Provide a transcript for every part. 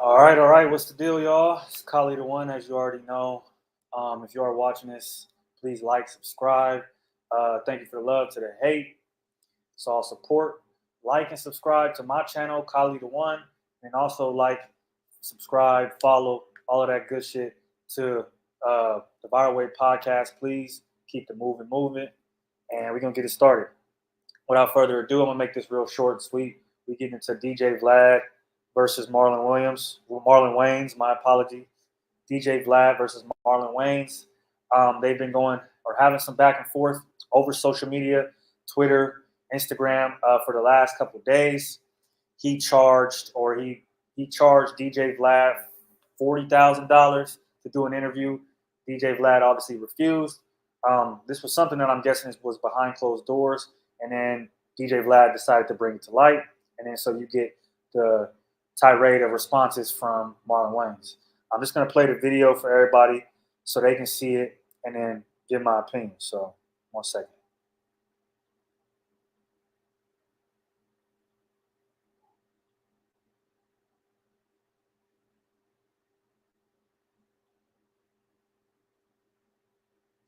All right. What's the deal, y'all? It's Kali the One, as you already know. If you are watching this, please like, subscribe. Thank you for the love to the hate. It's all support. Like and subscribe to my channel, Kali the One, and also like, subscribe, follow, all of that good shit to the Viral Way podcast. Please keep the moving, and we're gonna get it started. Without further ado, I'm gonna make this real short and sweet. We get into DJ Vlad versus Marlon Wayans. My apology. DJ Vlad versus Marlon Wayans. They've been going or having some back and forth over social media, Twitter, Instagram, for the last couple of days. He charged DJ Vlad $40,000 to do an interview. DJ Vlad obviously refused. This was something that I'm guessing was behind closed doors, and then DJ Vlad decided to bring it to light, and then so you get the tirade of responses from Marlon Wayans. I'm just gonna play the video for everybody so they can see it and then give my opinion. So 1 second.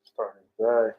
Starting today.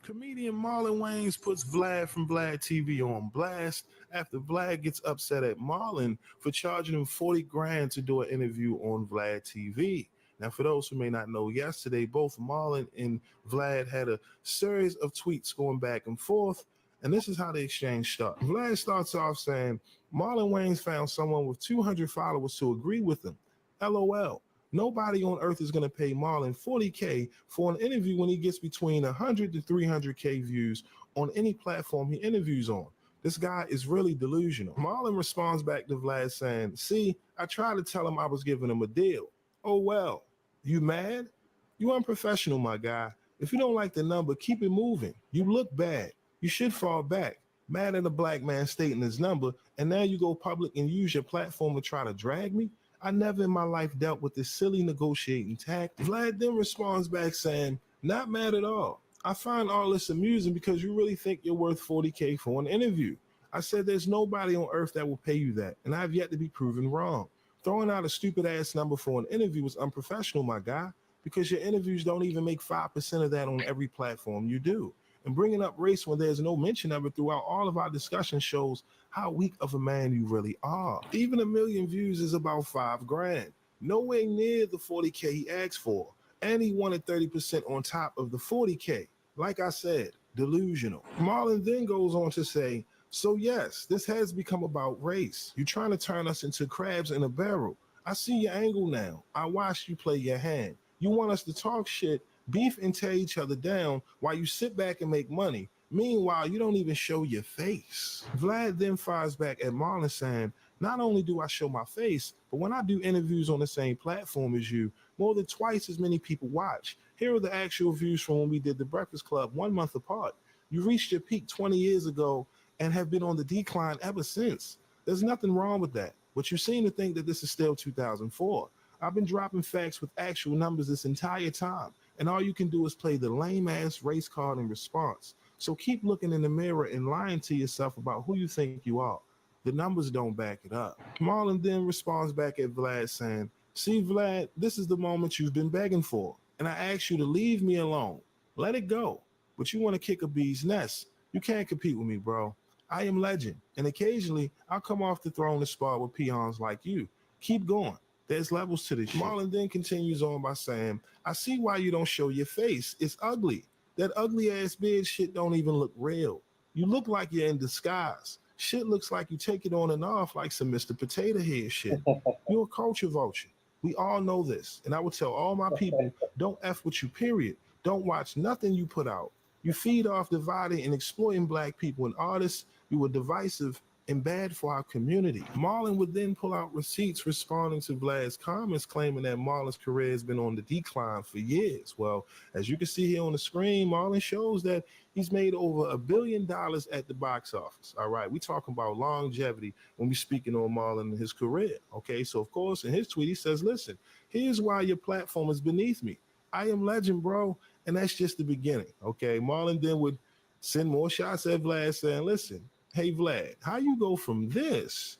Comedian Marlon Wayans puts Vlad from Vlad TV on blast after Vlad gets upset at Marlon for charging him 40 grand to do an interview on Vlad TV. Now, for those who may not know, yesterday both Marlon and Vlad had a series of tweets going back and forth, and this is how the exchange started. Vlad starts off saying, Marlon Wayans found someone with 200 followers to agree with him. LOL. Nobody on earth is going to pay Marlon 40K for an interview when he gets between 100 to 300K views on any platform he interviews on. This guy is really delusional. Marlon responds back to Vlad saying, see, I tried to tell him I was giving him a deal. Oh, well, you mad? You unprofessional, my guy. If you don't like the number, keep it moving. You look bad. You should fall back. Mad at a black man stating his number, and now you go public and use your platform to try to drag me? I never in my life dealt with this silly negotiating tactic. Vlad then responds back saying, not mad at all. I find all this amusing because you really think you're worth 40K for an interview. I said there's nobody on earth that will pay you that, and I've yet to be proven wrong. Throwing out a stupid ass number for an interview is unprofessional, my guy, because your interviews don't even make 5% of that on every platform you do. And bringing up race when there's no mention of it throughout all of our discussion shows how weak of a man you really are. Even 1,000,000 views is about 5 grand. Nowhere near the 40K he asked for. And he wanted 30% on top of the 40K. Like I said, delusional. Marlon then goes on to say, so yes, this has become about race. You're trying to turn us into crabs in a barrel. I see your angle now. I watched you play your hand. You want us to talk shit, beef and tear each other down while you sit back and make money. Meanwhile, you don't even show your face. Vlad then fires back at Marlon saying, not only do I show my face, but when I do interviews on the same platform as you, more than twice as many people watch. Here are the actual views from when we did the Breakfast Club 1 month apart. You reached your peak 20 years ago and have been on the decline ever since. There's nothing wrong with that, but you seem to think that this is still 2004. I've been dropping facts with actual numbers this entire time, and all you can do is play the lame-ass race card in response. So keep looking in the mirror and lying to yourself about who you think you are. The numbers don't back it up. Marlon then responds back at Vlad saying, see, Vlad, this is the moment you've been begging for, and I asked you to leave me alone. Let it go. But you want to kick a bee's nest. You can't compete with me, bro. I am legend, and occasionally I'll come off the throne to spar with peons like you. Keep going. There's levels to this shit. Marlon then continues on by saying, I see why you don't show your face. It's ugly. That ugly ass beard shit don't even look real. You look like you're in disguise. Shit looks like you take it on and off like some Mr. Potato Head shit. You're a culture vulture. We all know this. And I would tell all my people, don't F with you, period. Don't watch nothing you put out. You feed off dividing and exploiting black people and artists. You were divisive and bad for our community. Marlon would then pull out receipts responding to Vlad's comments, claiming that Marlon's career has been on the decline for years. Well, as you can see here on the screen, Marlon shows that he's made over $1 billion at the box office. All right, we talking about longevity when we're speaking on Marlon and his career. Okay, so of course, in his tweet, he says, listen, here's why your platform is beneath me. I am legend, bro, and that's just the beginning. Okay, Marlon then would send more shots at Vlad saying, listen, hey, Vlad, how you go from this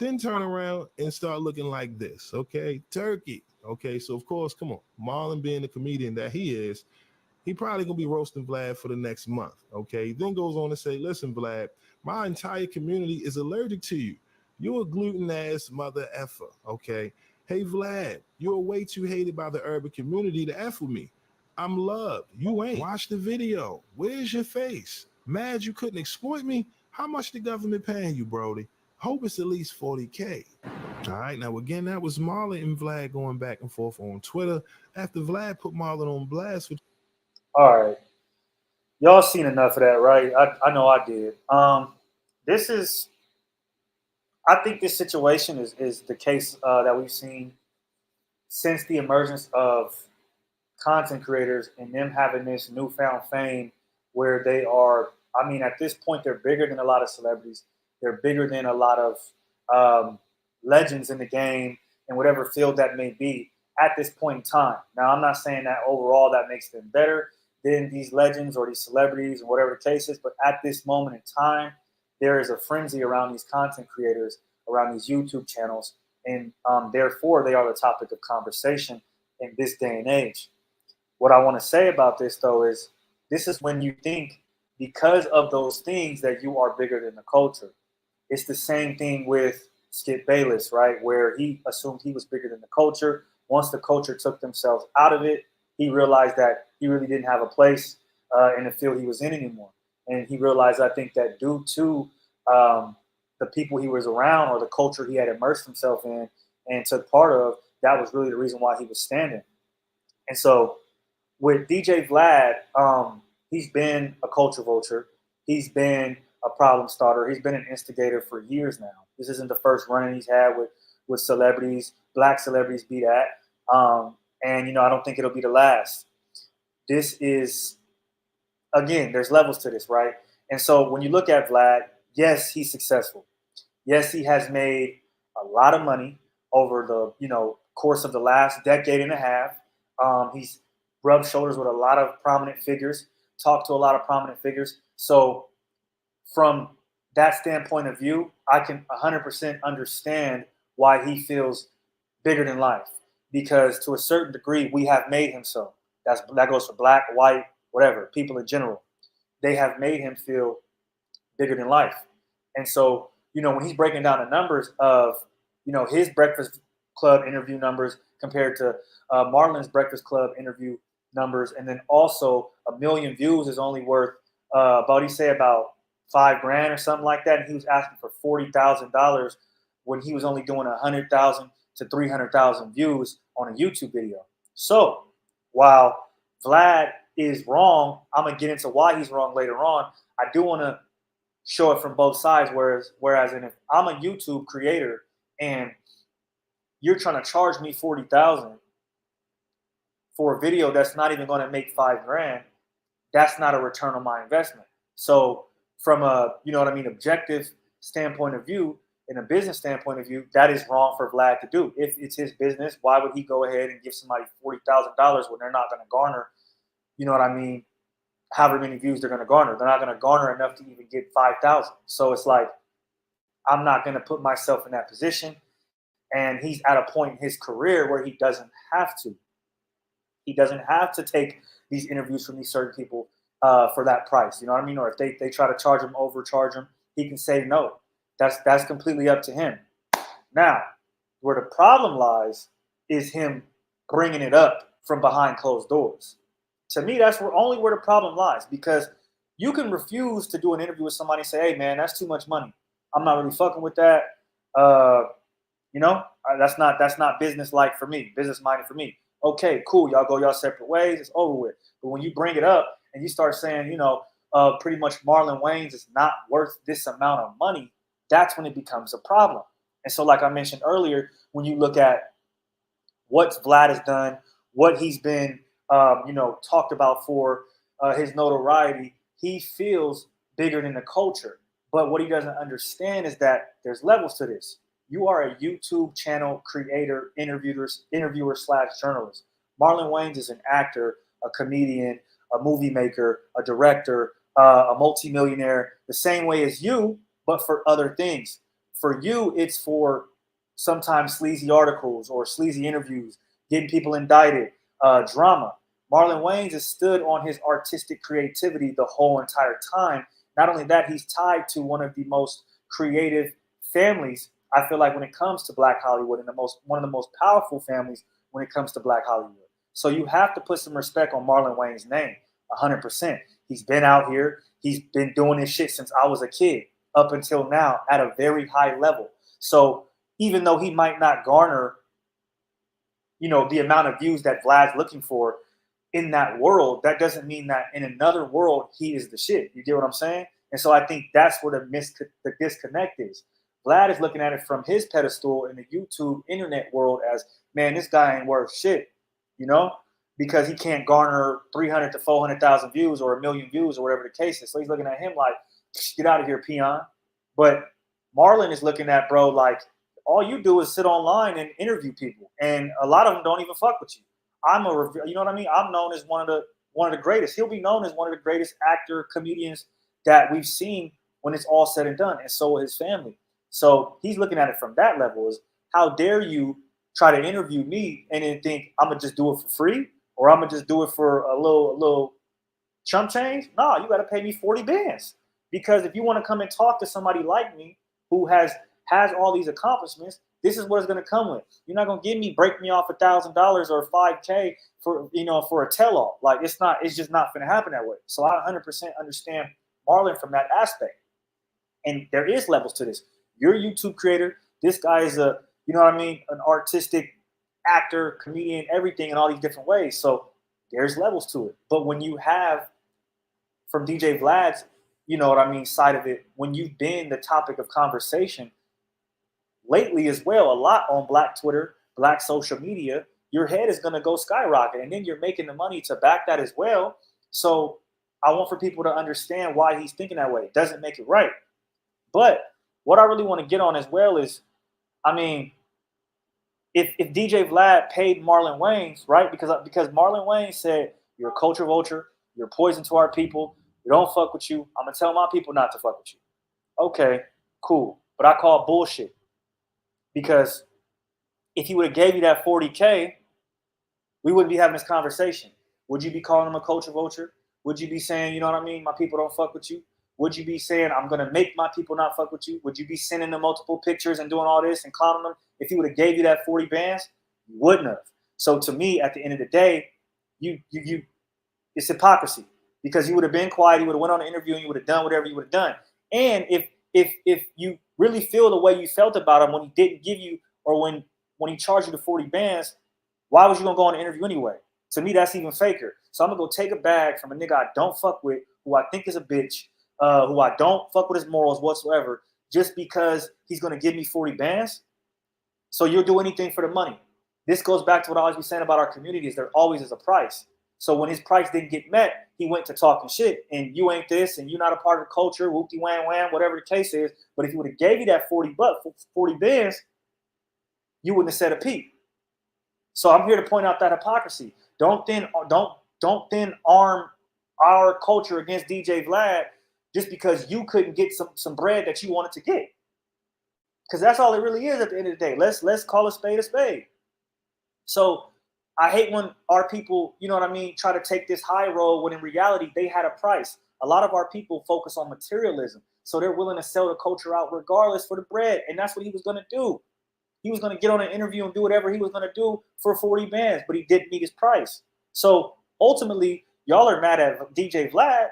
then turn around and start looking like this. Okay, turkey. Okay, so of course, come on, Marlon being the comedian that he is, he probably gonna be roasting Vlad for the next month. Okay, then goes on to say, listen, Vlad, my entire community is allergic to you. You're a gluten ass mother effer. Okay, hey Vlad, you're way too hated by the urban community to F with me. I'm loved. You ain't. Watch the video. Where's your face? Mad you couldn't exploit me? How much the government paying you, Brody? Hope it's at least 40K. All right, now again, that was Marlon and Vlad going back and forth on Twitter after Vlad put Marlon on blast for. All right, y'all seen enough of that, right? I know I did. This is, I think this situation is the case that we've seen since the emergence of content creators and them having this newfound fame where they are, I mean, at this point, they're bigger than a lot of celebrities. They're bigger than a lot of um, legends in the game and whatever field that may be at this point in time. Now, I'm not saying that overall that makes them better than these legends or these celebrities or whatever the case is, but at this moment in time, there is a frenzy around these content creators, around these YouTube channels, and therefore they are the topic of conversation in this day and age. What I want to say about this, though, is this is when you think because of those things that you are bigger than the culture. It's the same thing with Skip Bayless, right? Where he assumed he was bigger than the culture. Once the culture took themselves out of it, he realized that he really didn't have a place in the field he was in anymore. And he realized, I think, that due to the people he was around or the culture he had immersed himself in and took part of, that was really the reason why he was standing. And so with DJ Vlad, he's been a culture vulture. He's been a problem starter. He's been an instigator for years now. This isn't the first run he's had with celebrities, black celebrities be that. And, I don't think it'll be the last. This is, again, there's levels to this, right? And so when you look at Vlad, yes, he's successful. Yes, he has made a lot of money over the, course of the last decade and a half. He's rubbed shoulders with a lot of prominent figures, talked to a lot of prominent figures. So from that standpoint of view, I can 100% understand why he feels bigger than life, because to a certain degree, we have made him so. That goes for black, white, whatever, people in general. They have made him feel bigger than life. And so, when he's breaking down the numbers of, his Breakfast Club interview numbers compared to Marlon's Breakfast Club interview numbers, and then also 1 million views is only worth about $5,000 or something like that, and he was asking for $40,000 when he was only doing 100,000 to 300,000 views on a YouTube video. So while Vlad is wrong, I'm gonna get into why he's wrong later on. I do want to show it from both sides. Whereas if I'm a YouTube creator and you're trying to charge me 40,000 for a video that's not even going to make $5,000, that's not a return on my investment. So from a, objective standpoint of view, in a business standpoint of view, that is wrong for Vlad to do. If it's his business, why would he go ahead and give somebody $40,000 when they're not going to garner, however many views they're going to garner? They're not going to garner enough to even get 5,000. So it's like, I'm not going to put myself in that position. And he's at a point in his career where he doesn't have to. He doesn't have to take these interviews from these certain people for that price. You know what I mean? Or if they try to charge him, overcharge him, he can say no. That's completely up to him. Now, where the problem lies is him bringing it up from behind closed doors. To me, that's only where the problem lies, because you can refuse to do an interview with somebody and say, hey, man, that's too much money. I'm not really fucking with that. That's not business-like for me, business-minded for me. Okay, cool. Y'all go y'all separate ways. It's over with. But when you bring it up and you start saying, pretty much Marlon Wayans is not worth this amount of money, that's when it becomes a problem. And so, like I mentioned earlier, when you look at what Vlad has done, what he's been, talked about for his notoriety, he feels bigger than the culture. But what he doesn't understand is that there's levels to this. You are a YouTube channel creator, interviewer / journalist. Marlon Wayans is an actor, a comedian, a movie maker, a director, a multimillionaire, the same way as you, but for other things. For you, it's for sometimes sleazy articles or sleazy interviews, getting people indicted, drama. Marlon Wayans has stood on his artistic creativity the whole entire time. Not only that, he's tied to one of the most creative families, I feel like, when it comes to Black Hollywood, and one of the most powerful families when it comes to Black Hollywood. So you have to put some respect on Marlon Wayans' name, 100%. He's been out here. He's been doing this shit since I was a kid up until now at a very high level. So even though he might not garner, the amount of views that Vlad's looking for in that world, that doesn't mean that in another world he is the shit. You get what I'm saying? And so I think that's where the disconnect is. Vlad is looking at it from his pedestal in the YouTube internet world as, man, this guy ain't worth shit, because he can't garner 300 to 400,000 views or 1 million views or whatever the case is. So he's looking at him like, get out of here, peon. But Marlon is looking at, bro, like, all you do is sit online and interview people, and a lot of them don't even fuck with you. You know what I mean? I'm known as one of the greatest. He'll be known as one of the greatest comedians that we've seen when it's all said and done, and so will his family. So he's looking at it from that level: is how dare you try to interview me and then think I'm gonna just do it for free, or I'm gonna just do it for a little chump change? No, you got to pay me 40 bands, because if you want to come and talk to somebody like me who has all these accomplishments, this is what it's going to come with. You're not going to break me off $1,000 or $5K for a tell-all. Like, it's just not going to happen that way. So I 100% understand Marlon from that aspect. And there is levels to this. You're a YouTube creator. This guy is an artistic actor, comedian, everything in all these different ways. So there's levels to it. But when you have, from DJ Vlad's, side of it, when you've been the topic of conversation lately as well, a lot on Black Twitter, Black social media, your head is going to go skyrocket, and then you're making the money to back that as well. So I want for people to understand why he's thinking that way. It doesn't make it right. But what I really want to get on as well is, if DJ Vlad paid Marlon Wayans, right, because Marlon Wayans said, you're a culture vulture, you're poison to our people, we don't fuck with you, I'm going to tell my people not to fuck with you. Okay, cool. But I call bullshit. Because if he would have gave you that 40K, we wouldn't be having this conversation. Would you be calling him a culture vulture? Would you be saying, my people don't fuck with you? Would you be saying, I'm going to make my people not fuck with you? Would you be sending them multiple pictures and doing all this and clowning them? If he would have gave you that 40 bands, you wouldn't have. So to me, at the end of the day, you it's hypocrisy, because you would have been quiet. You would have went on an interview and you would have done whatever you would have done. And if you really feel the way you felt about him when he didn't give you, or when he charged you the 40 bands, why was you going to go on an interview anyway? To me, that's even faker. So I'm going to go take a bag from a nigga I don't fuck with, who I think is a bitch, who I don't fuck with his morals whatsoever, just because he's going to give me 40 bands. So you'll do anything for the money. This goes back to what I always be saying about our communities. There always is a price. So when his price didn't get met, he went to talking shit, and you ain't this, and you're not a part of the culture, whoopty wham wham, whatever the case is. But if he would have gave you that 40 bands, you wouldn't have said a peep. So I'm here to point out that hypocrisy. Don't then arm our culture against DJ Vlad just because you couldn't get some bread that you wanted to get. Because that's all it really is at the end of the day. Let's call a spade a spade. So I hate when our people, try to take this high road when in reality they had a price. A lot of our people focus on materialism. So they're willing to sell the culture out regardless for the bread. And that's what he was going to do. He was going to get on an interview and do whatever he was going to do for 40 bands, but he didn't meet his price. So ultimately, y'all are mad at DJ Vlad,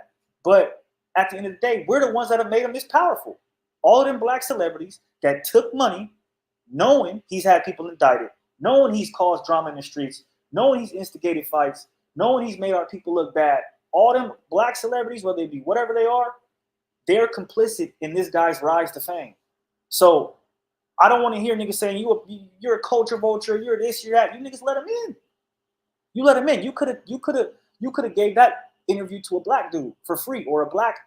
but at the end of the day, we're the ones that have made him this powerful. All of them black celebrities that took money, knowing he's had people indicted, knowing he's caused drama in the streets, knowing he's instigated fights, knowing he's made our people look bad. All them black celebrities, whether they be whatever they are, they're complicit in this guy's rise to fame. So I don't want to hear niggas saying you're a culture vulture, you're this, you're that. You niggas let him in. You let him in. You could have gave that interview to a black dude for free, or a black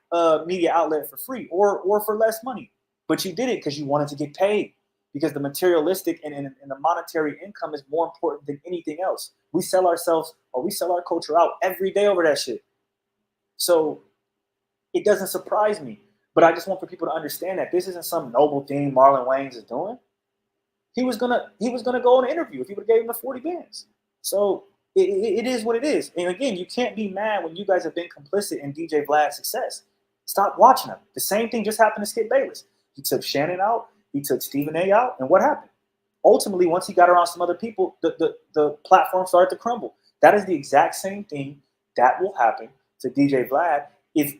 media outlet for free, or for less money. But you did it because you wanted to get paid. Because the materialistic and the monetary income is more important than anything else. We sell ourselves, or we sell our culture out every day over that shit. So it doesn't surprise me But I just want for people to understand that this isn't some noble thing Marlon Wayans is doing. He was gonna go on an interview if he would have gave him the 40 bands. So it is what it is. And again, you can't be mad when you guys have been complicit in DJ Vlad's success. Stop watching him. The same thing just happened to Skip Bayless. He took Shannon out, he took Stephen A out, and what happened? Ultimately, once he got around some other people, the platform started to crumble. That is the exact same thing that will happen to DJ Vlad if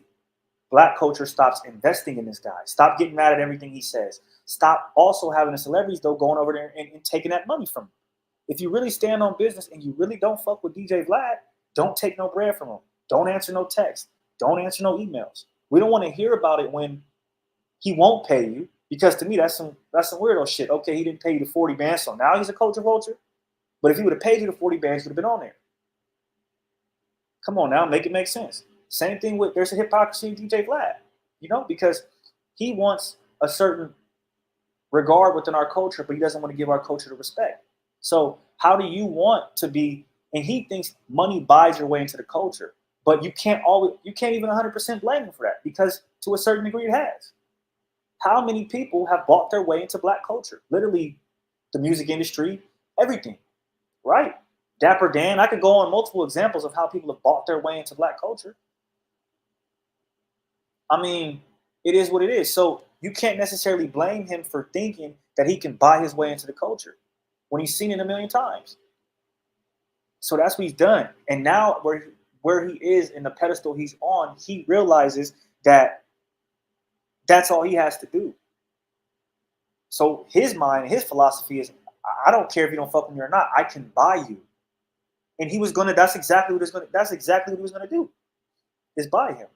Black culture stops investing in this guy. Stop getting mad at everything he says. Stop also having the celebrities, though, going over there and taking that money from him. If you really stand on business and you really don't fuck with DJ Vlad, don't take no bread from him. Don't answer no text. Don't answer no emails. We don't want to hear about it when he won't pay you, because to me, that's some weirdo shit. Okay, he didn't pay you the 40 bands, so now he's a culture vulture. But if he would have paid you the 40 bands, you would have been on there. Come on now, make it make sense. Same thing with, there's a hypocrisy in DJ Vlad, because he wants a certain regard within our culture, but he doesn't want to give our culture the respect. So how do you want to be, and he thinks money buys your way into the culture, but you can't even 100% blame him for that, because to a certain degree it has. How many people have bought their way into Black culture? Literally the music industry, everything, right? Dapper Dan, I could go on multiple examples of how people have bought their way into Black culture. I mean, it is what it is. So you can't necessarily blame him for thinking that he can buy his way into the culture when he's seen it a million times. So that's what he's done. And now where he is in the pedestal he's on, he realizes that that's all he has to do. So his mind, his philosophy is, I don't care if you don't fuck with me or not, I can buy you. And that's exactly what he was gonna do, is buy him.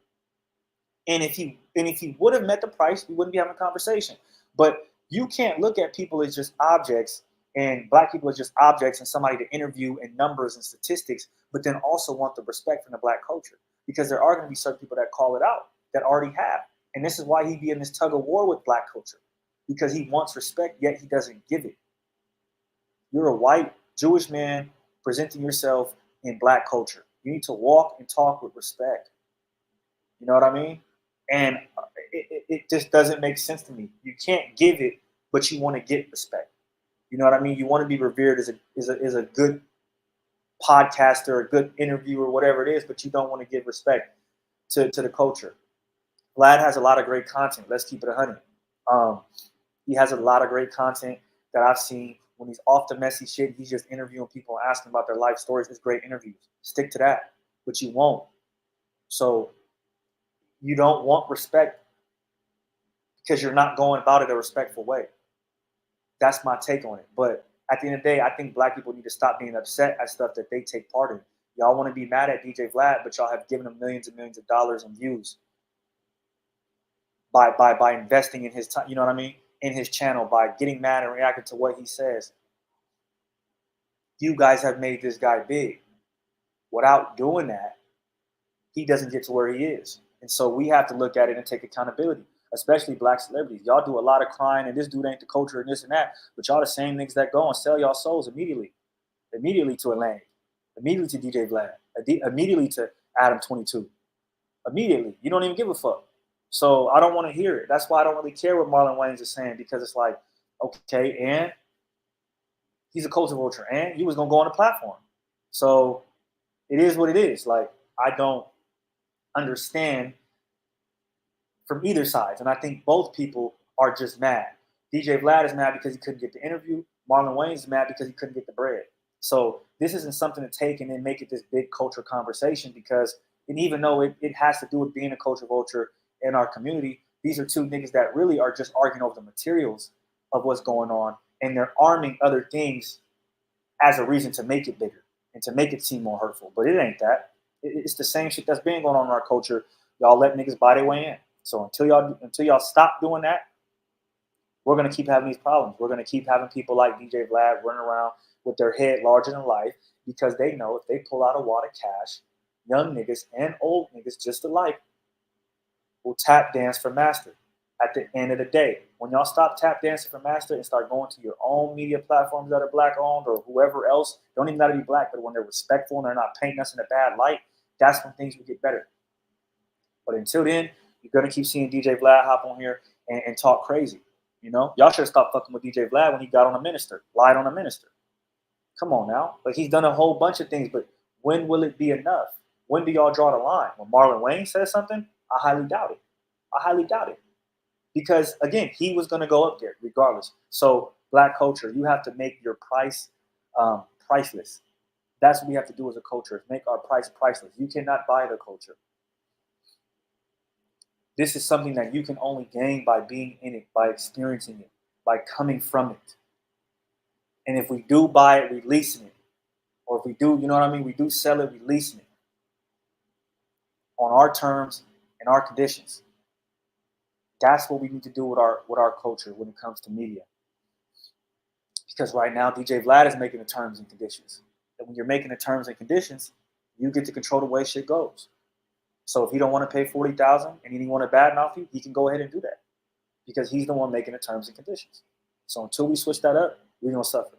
And if he would have met the price, we wouldn't be having a conversation. But you can't look at people as just objects, and Black people as just objects and somebody to interview and numbers and statistics, but then also want the respect from the Black culture. Because there are going to be certain people that call it out, that already have. And this is why he'd be in this tug of war with Black culture, because he wants respect, yet he doesn't give it. You're a white Jewish man presenting yourself in Black culture. You need to walk and talk with respect. You know what I mean? And it just doesn't make sense to me. You can't give it, but you want to get respect. You know what I mean? You want to be revered as a good podcaster, a good interviewer, whatever it is, but you don't want to give respect to the culture. Vlad has a lot of great content. Let's keep it 100. He has a lot of great content that I've seen. When he's off the messy shit, he's just interviewing people and asking about their life stories. It's great interviews. Stick to that, but you won't. So you don't want respect because you're not going about it a respectful way. That's my take on it. But at the end of the day, I think Black people need to stop being upset at stuff that they take part in. Y'all want to be mad at DJ Vlad, but y'all have given him millions and millions of dollars in views by investing in his time, you know what I mean? In his channel, by getting mad and reacting to what he says. You guys have made this guy big. Without doing that, he doesn't get to where he is. And so we have to look at it and take accountability, especially Black celebrities. Y'all do a lot of crying and this dude ain't the culture and this and that, but y'all the same niggas that go and sell y'all souls immediately to Atlantic, immediately to DJ Vlad, immediately to Adam 22, immediately. You don't even give a fuck. So I don't want to hear it. That's why I don't really care what Marlon Wayans is saying, because it's like, okay, and he's a culture vulture, and he was going to go on the platform. So it is what it is. Like, I don't understand from either side. And I think both people are just mad. DJ Vlad is mad because he couldn't get the interview. Marlon Wayans is mad because he couldn't get the bread. So this isn't something to take and then make it this big culture conversation, because, and even though it has to do with being a culture vulture in our community, these are two niggas that really are just arguing over the materials of what's going on, and they're arming other things as a reason to make it bigger and to make it seem more hurtful. But it ain't that. It's the same shit that's been going on in our culture. Y'all let niggas buy their way in. So until y'all stop doing that, we're gonna keep having these problems. We're gonna keep having people like DJ Vlad running around with their head larger than life, because they know if they pull out a wad of cash, young niggas and old niggas just alike will tap dance for master. At the end of the day, when y'all stop tap dancing for master and start going to your own media platforms that are Black owned, or whoever else, don't even gotta be Black, but when they're respectful and they're not painting us in a bad light, that's when things will get better. But until then, You're gonna keep seeing DJ Vlad hop on here and talk crazy. You know, y'all should have stopped fucking with DJ Vlad when he got on a minister, lied on a minister. Come on now, like he's done a whole bunch of things, but when will it be enough? When do y'all draw the line? When Marlon Wayans says something, I highly doubt it. I highly doubt it. Because again, he was going to go up there regardless. So black culture, you have to make your price priceless. That's what we have to do as a culture, make our price priceless. You cannot buy the culture. This is something that you can only gain by being in it, by experiencing it, by coming from it. And if we do buy it, releasing it. Or if we do, you know what I mean? We do sell it, releasing it on our terms and our conditions. That's what we need to do with our culture when it comes to media. Because right now, DJ Vlad is making the terms and conditions. And when you're making the terms and conditions, you get to control the way shit goes. So if he don't want to pay $40,000 and he want to badmouth you, he can go ahead and do that because he's the one making the terms and conditions. So until we switch that up, we're gonna suffer.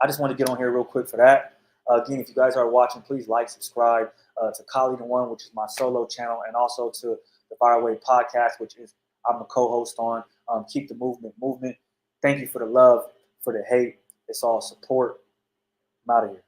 I just want to get on here real quick for that. Again, if you guys are watching, please like, subscribe to Collie the One, which is my solo channel, and also to the Fireway Podcast, which is I'm a co-host on. Keep the movement. Thank you for the love, for the hate. It's all support. I'm out of here.